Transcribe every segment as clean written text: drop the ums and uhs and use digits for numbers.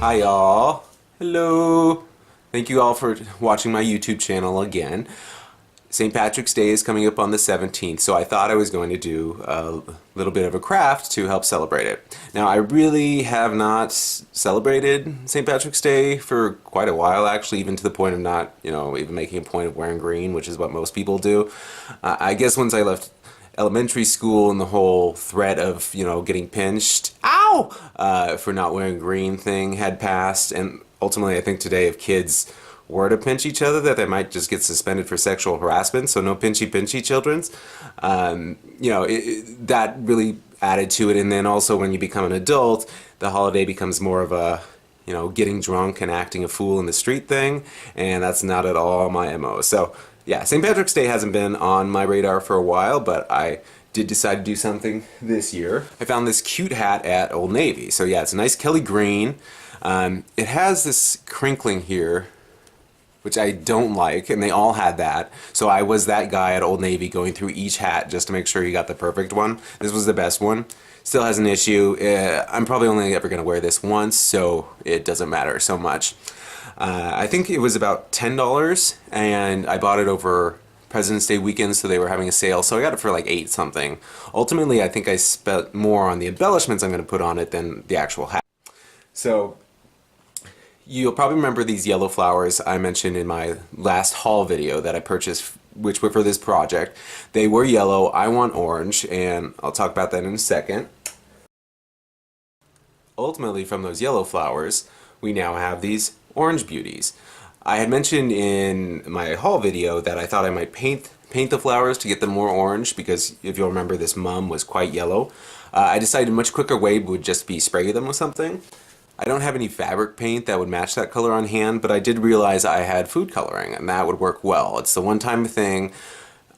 Hi y'all. Hello. Thank you all for watching my YouTube channel again. St. Patrick's Day is coming up on the 17th, so I thought I was going to do a little bit of a craft to help celebrate it. Now, I really have not celebrated St. Patrick's Day for quite a while, actually, even to the point of not, even making a point of wearing green, which is what most people do. I guess once I left elementary school and the whole threat of, getting pinched, ow, for not wearing green thing had passed, and ultimately I think today if kids were to pinch each other that they might just get suspended for sexual harassment, so no pinchy children's. That really added to it, and then also when you become an adult, the holiday becomes more of a, getting drunk and acting a fool in the street thing, and that's not at all my MO. So yeah, St. Patrick's Day hasn't been on my radar for a while, but I did decide to do something this year. I found this cute hat at Old Navy. So yeah, it's a nice Kelly green. It has this crinkling here, which I don't like, and they all had that. So I was that guy at Old Navy going through each hat just to make sure you got the perfect one. This was the best one. Still has an issue. I'm probably only ever going to wear this once, so it doesn't matter so much. I think it was about $10, and I bought it over President's Day weekend, so they were having a sale, so I got it for like $8 something. Ultimately, I think I spent more on the embellishments I'm going to put on it than the actual hat. So you'll probably remember these yellow flowers I mentioned in my last haul video that I purchased, which were for this project. They were yellow, I want orange, and I'll talk about that in a second. Ultimately, from those yellow flowers, we now have these orange beauties. I had mentioned in my haul video that I thought I might paint the flowers to get them more orange, because if you'll remember, this mum was quite yellow. I decided a much quicker way would just be spray them with something. I don't have any fabric paint that would match that color on hand, but I did realize I had food coloring, and that would work well. It's the one-time thing.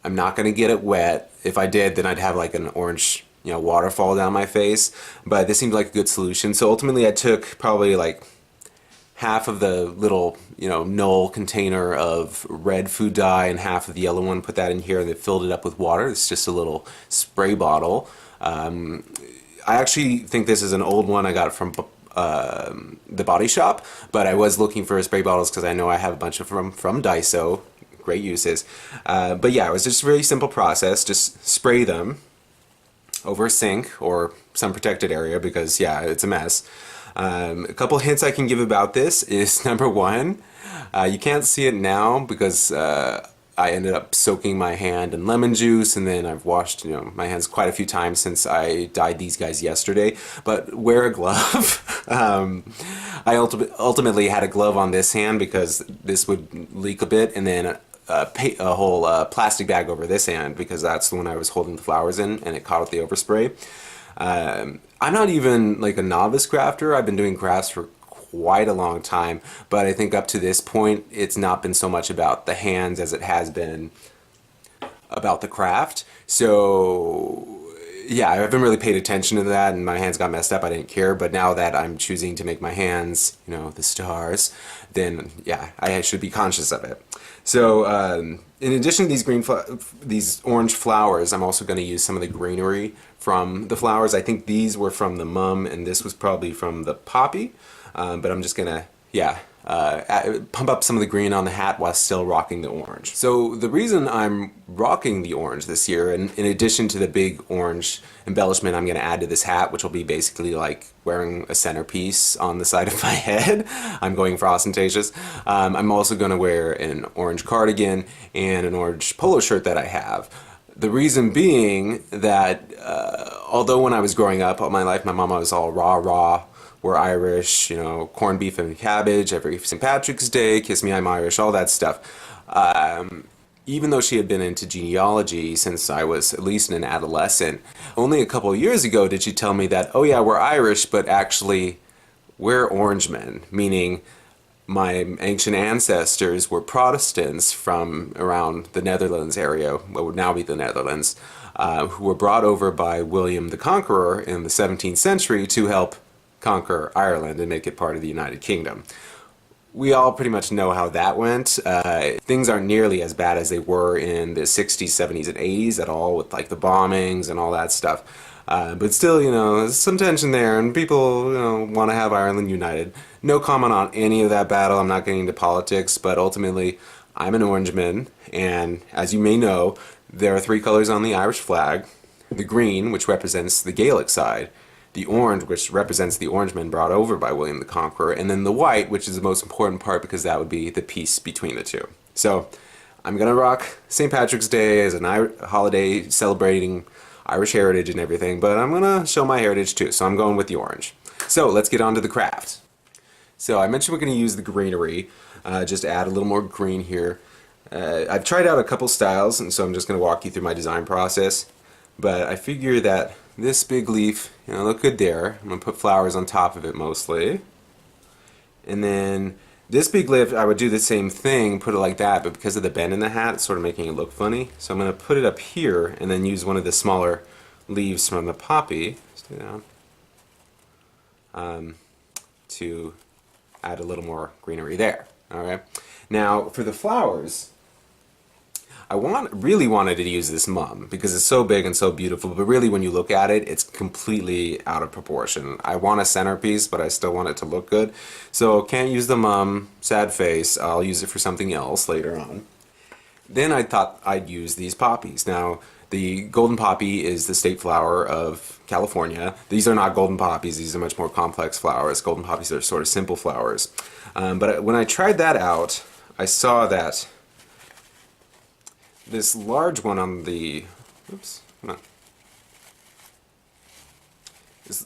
I'm not going to get it wet. If I did, then I'd have like an orange, waterfall down my face, but this seemed like a good solution. So ultimately I took probably like half of the little, Knoll container of red food dye and half of the yellow one, put that in here, and then filled it up with water. It's just a little spray bottle. I actually think this is an old one I got from the Body Shop, but I was looking for spray bottles because I know I have a bunch of them from Daiso. Great uses. But yeah, it was just a really simple process. Just spray them over a sink or some protected area, because yeah, it's a mess. A couple hints I can give about this is, number one, you can't see it now because I ended up soaking my hand in lemon juice, and then I've washed my hands quite a few times since I dyed these guys yesterday. But wear a glove. I ultimately had a glove on this hand because this would leak a bit, and then a whole plastic bag over this hand because that's the one I was holding the flowers in, and it caught with the overspray. I'm not even like a novice crafter. I've been doing crafts for quite a long time, but I think up to this point it's not been so much about the hands as it has been about the craft. So yeah, I haven't really paid attention to that, and my hands got messed up. I didn't care, but now that I'm choosing to make my hands, the stars, then yeah, I should be conscious of it. So in addition to these orange flowers, I'm also going to use some of the greenery from the flowers. I think these were from the mum, and this was probably from the poppy. But I'm just gonna, pump up some of the green on the hat while still rocking the orange. So the reason I'm rocking the orange this year, and in addition to the big orange embellishment I'm gonna add to this hat, which will be basically like wearing a centerpiece on the side of my head, I'm going for ostentatious. I'm also gonna wear an orange cardigan and an orange polo shirt that I have. The reason being that although when I was growing up all my life, my mama was all rah, we're Irish, corned beef and cabbage every St. Patrick's Day, kiss me, I'm Irish, all that stuff. Even though she had been into genealogy since I was at least an adolescent, only a couple of years ago did she tell me that, oh yeah, we're Irish, but actually we're Orangemen, meaning my ancient ancestors were Protestants from around the Netherlands area, what would now be the Netherlands, who were brought over by William the Conqueror in the 17th century to help conquer Ireland and make it part of the United Kingdom. We all pretty much know how that went. Things aren't nearly as bad as they were in the 60s, 70s, and 80s at all, with like the bombings and all that stuff. But still, there's some tension there, and people, want to have Ireland united. No comment on any of that battle. I'm not getting into politics, but ultimately, I'm an Orangeman, and as you may know, there are three colors on the Irish flag. The green, which represents the Gaelic side, the orange, which represents the Orangemen brought over by William the Conqueror, and then the white, which is the most important part because that would be the peace between the two. So, I'm gonna rock St. Patrick's Day as a holiday celebrating Irish heritage and everything, but I'm gonna show my heritage too, so I'm going with the orange. So let's get on to the craft. So I mentioned we're gonna use the greenery, just add a little more green here. I've tried out a couple styles, and so I'm just gonna walk you through my design process, but I figure that this big leaf, look good there. I'm gonna put flowers on top of it mostly. And then this big leaf, I would do the same thing, put it like that, but because of the bend in the hat, it's sort of making it look funny. So I'm going to put it up here and then use one of the smaller leaves from the poppy, stay down, to add a little more greenery there. Alright. Now, for the flowers, I really wanted to use this mum because it's so big and so beautiful, but really when you look at it, it's completely out of proportion. I want a centerpiece, but I still want it to look good. So can't use the mum, sad face, I'll use it for something else later on. Then I thought I'd use these poppies. Now, the golden poppy is the state flower of California. These are not golden poppies, these are much more complex flowers. Golden poppies are sort of simple flowers. But when I tried that out, I saw that this large one on the, oops, no. This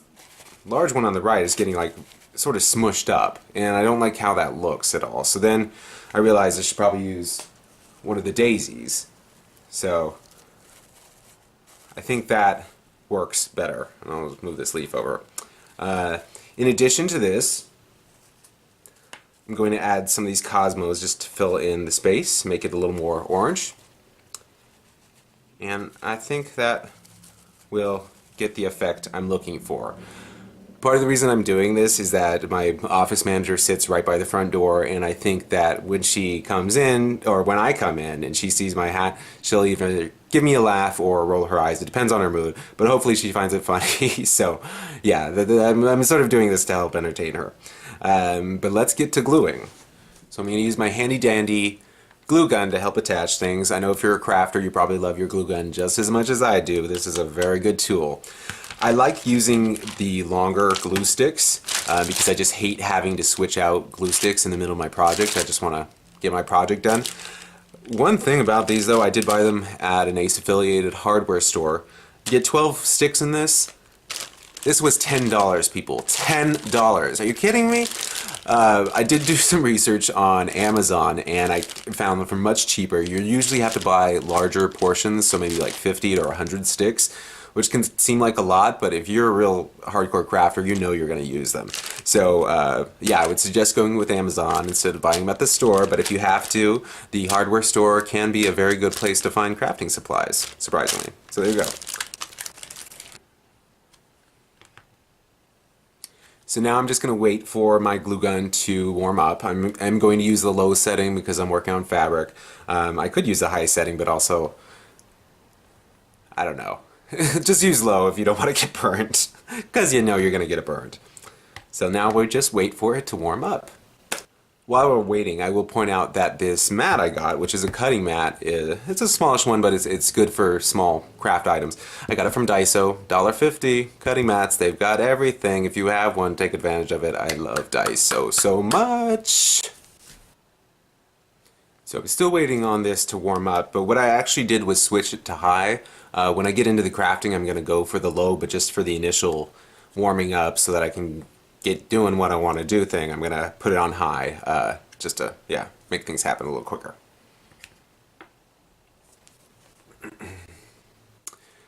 large one on the right is getting like sort of smushed up, and I don't like how that looks at all. So then I realized I should probably use one of the daisies. So I think that works better. And I'll move this leaf over. In addition to this, I'm going to add some of these cosmos just to fill in the space, make it a little more orange. And I think that will get the effect I'm looking for. Part of the reason I'm doing this is that my office manager sits right by the front door, and I think that when she comes in, or when I come in and she sees my hat, she'll either give me a laugh or roll her eyes. It depends on her mood, but hopefully she finds it funny. So yeah, I'm sort of doing this to help entertain her. But let's get to gluing. So I'm going to use my handy dandy glue gun to help attach things. I know if you're a crafter, you probably love your glue gun just as much as I do. This is a very good tool. I like using the longer glue sticks because I just hate having to switch out glue sticks in the middle of my project. I just want to get my project done. One thing about these though, I did buy them at an ACE affiliated hardware store. You get 12 sticks in this. This was $10, people. $10. Are you kidding me? I did do some research on Amazon, and I found them for much cheaper. You usually have to buy larger portions, so maybe like 50 or 100 sticks, which can seem like a lot, but if you're a real hardcore crafter, you know you're going to use them. So yeah, I would suggest going with Amazon instead of buying them at the store, but if you have to, the hardware store can be a very good place to find crafting supplies, surprisingly. So there you go. So now I'm just going to wait for my glue gun to warm up. I'm going to use the low setting because I'm working on fabric. I could use the high setting, but also, I don't know. Just use low if you don't want to get burnt, because you know you're going to get it burned. So now we'll just wait for it to warm up. While we're waiting, I will point out that this mat I got, which is a cutting mat, it's a smallish one, but it's good for small craft items. I got it from Daiso, $1.50, cutting mats, they've got everything. If you have one, take advantage of it. I love Daiso so much. So I'm still waiting on this to warm up, but what I actually did was switch it to high. When I get into the crafting, I'm going to go for the low, but just for the initial warming up so that I can get doing what I want to do thing, I'm going to put it on high, just to, yeah, make things happen a little quicker.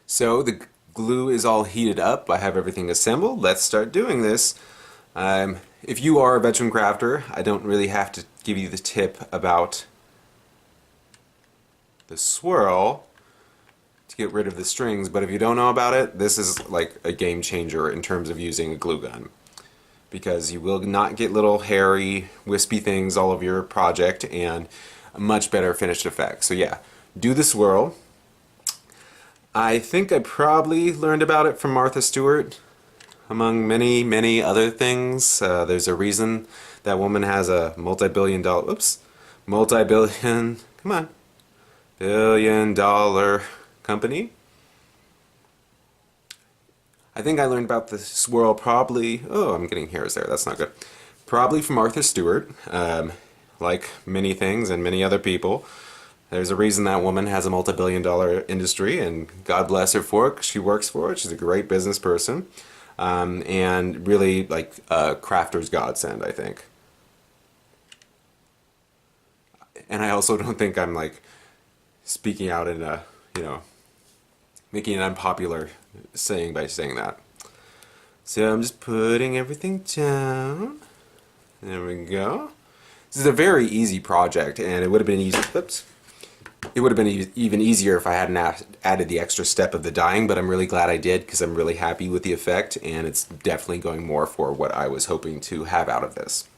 So the glue is all heated up. I have everything assembled. Let's start doing this. If you are a veteran crafter, I don't really have to give you the tip about the swirl to get rid of the strings, but if you don't know about it, this is like a game changer in terms of using a glue gun, because you will not get little hairy, wispy things all over your project, and a much better finished effect. So yeah, do the swirl. I think I probably learned about it from Martha Stewart, among many, many other things. There's a reason that woman has a multi-billion, come on, billion-dollar company. I think I learned about the swirl probably, oh, I'm getting hairs there, that's not good. Probably from Martha Stewart, like many things and many other people. There's a reason that woman has a multi-billion-dollar industry, and God bless her for it. She works for it. She's a great business person, and really like a crafter's godsend, I think. And I also don't think I'm like speaking out in a, making an unpopular saying by saying that. So I'm just putting everything down. There we go. This is a very easy project, and it would have been easy. Oops. It would have been even easier if I hadn't added the extra step of the dyeing, but I'm really glad I did because I'm really happy with the effect, and it's definitely going more for what I was hoping to have out of this.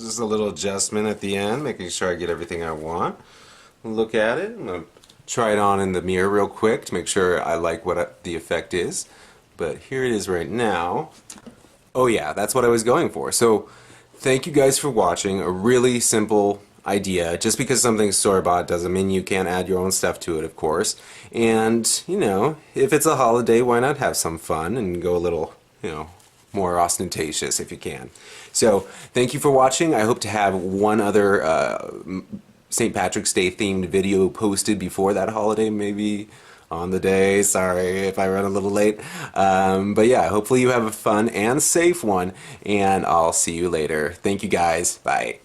Just a little adjustment at the end, making sure I get everything I want. Look at it. I'm going to try it on in the mirror real quick to make sure I like what the effect is. But here it is right now. Oh yeah, that's what I was going for. So thank you guys for watching. A really simple idea. Just because something's store-bought doesn't mean you can't add your own stuff to it, of course. And, if it's a holiday, why not have some fun and go a little, more ostentatious if you can. So thank you for watching. I hope to have one other St. Patrick's Day themed video posted before that holiday, maybe on the day. Sorry if I run a little late. But yeah, hopefully you have a fun and safe one, and I'll see you later. Thank you guys. Bye.